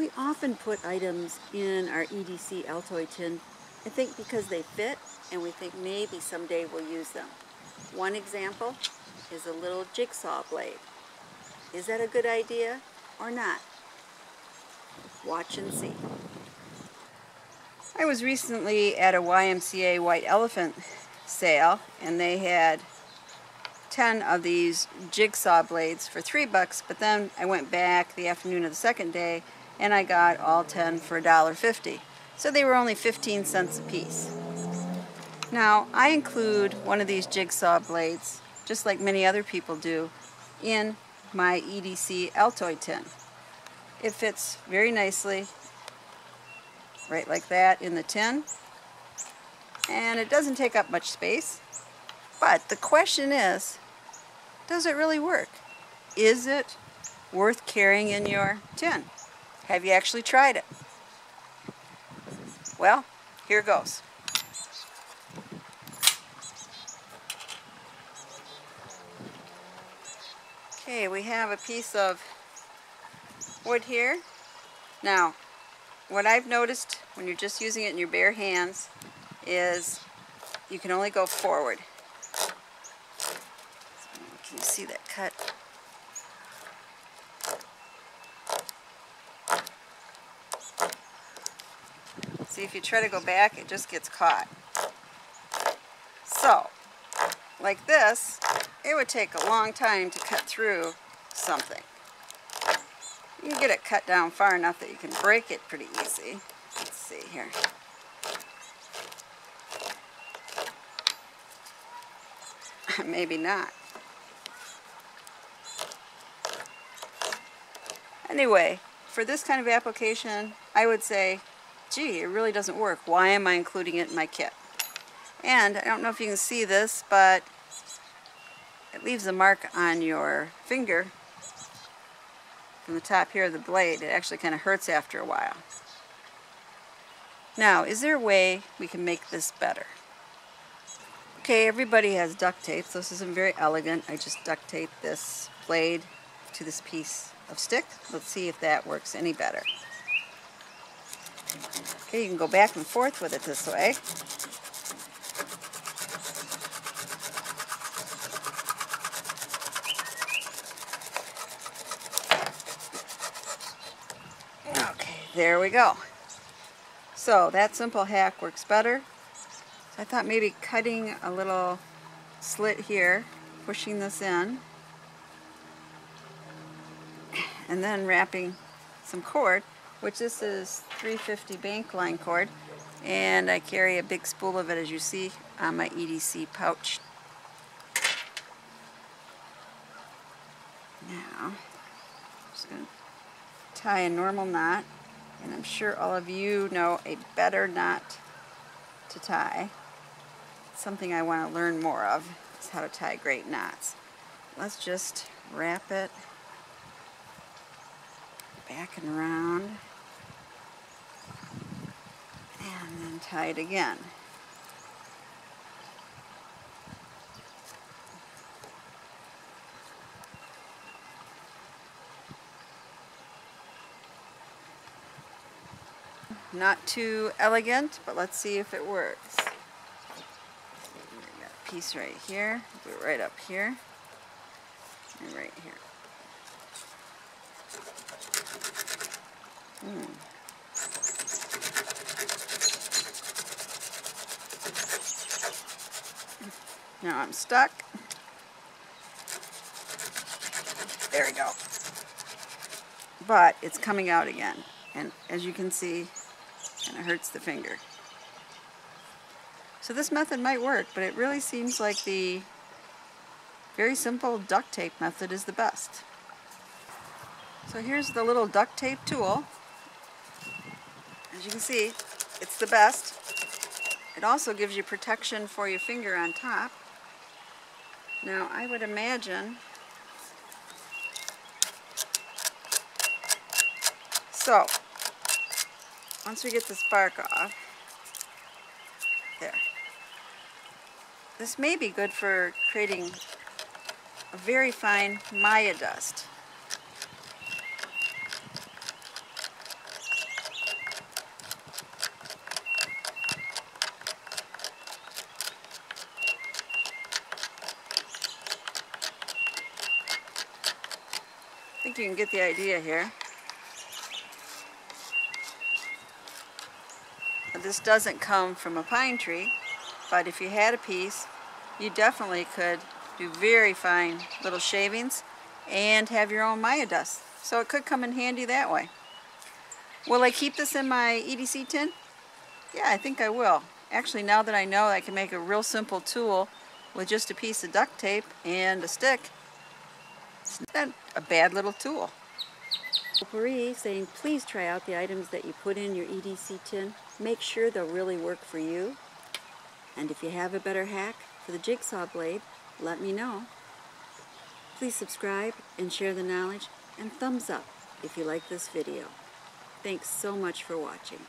We often put items in our EDC Altoid tin, I think because they fit and we think maybe someday we'll use them. One example is a little jigsaw blade. Is that a good idea or not? Watch and see. I was recently at a YMCA White Elephant sale and they had 10 of these jigsaw blades for $3, but then I went back the afternoon of the second day and I got all 10 for $1.50. So they were only 15 cents a piece. Now, I include one of these jigsaw blades, just like many other people do, in my EDC Altoid tin. It fits very nicely, right like that in the tin, and it doesn't take up much space. But the question is, does it really work? Is it worth carrying in your tin? Have you actually tried it? Well, here goes. Okay, we have a piece of wood here. Now, what I've noticed when you're just using it in your bare hands is you can only go forward. Can you see that cut? See, if you try to go back, it just gets caught. So, like this, it would take a long time to cut through something. You can get it cut down far enough that you can break it pretty easy. Let's see here. Maybe not. Anyway, for this kind of application, I would say, gee, it really doesn't work. Why am I including it in my kit? And I don't know if you can see this, but it leaves a mark on your finger from the top here of the blade. It actually kind of hurts after a while. Now, is there a way we can make this better? Okay, everybody has duct tape, so this isn't very elegant. I just duct tape this blade to this piece of stick. Let's see if that works any better. Okay, you can go back and forth with it this way. Okay, there we go. So that simple hack works better. So I thought maybe cutting a little slit here, pushing this in, and then wrapping some cord, which this is 350 bank line cord, and I carry a big spool of it, as you see, on my EDC pouch. Now, I'm just going to tie a normal knot, and I'm sure all of you know a better knot to tie. It's something I want to learn more of, is how to tie great knots. Let's just wrap it back and around, and then tie it again. Not too elegant, but let's see if it works. Got a piece right here, do it right up here, and right here. Now I'm stuck. There we go. But it's coming out again, and as you can see, kind of hurts the finger. So this method might work, but it really seems like the very simple duct tape method is the best. So here's the little duct tape tool. As you can see, it's the best. It also gives you protection for your finger on top. Now I would imagine, so once we get the spark off, there. This may be good for creating a very fine Maya dust. think you can get the idea here. This doesn't come from a pine tree, but if you had a piece, you definitely could do very fine little shavings and have your own Maya dust. So it could come in handy that way. Will I keep this in my EDC tin? Yeah, I think I will. Actually, now that I know I can make a real simple tool with just a piece of duct tape and a stick, it's not a bad little tool. Potpourri saying, please try out the items that you put in your EDC tin. Make sure they'll really work for you. And if you have a better hack for the jigsaw blade, let me know. Please subscribe and share the knowledge, and thumbs up if you like this video. Thanks so much for watching.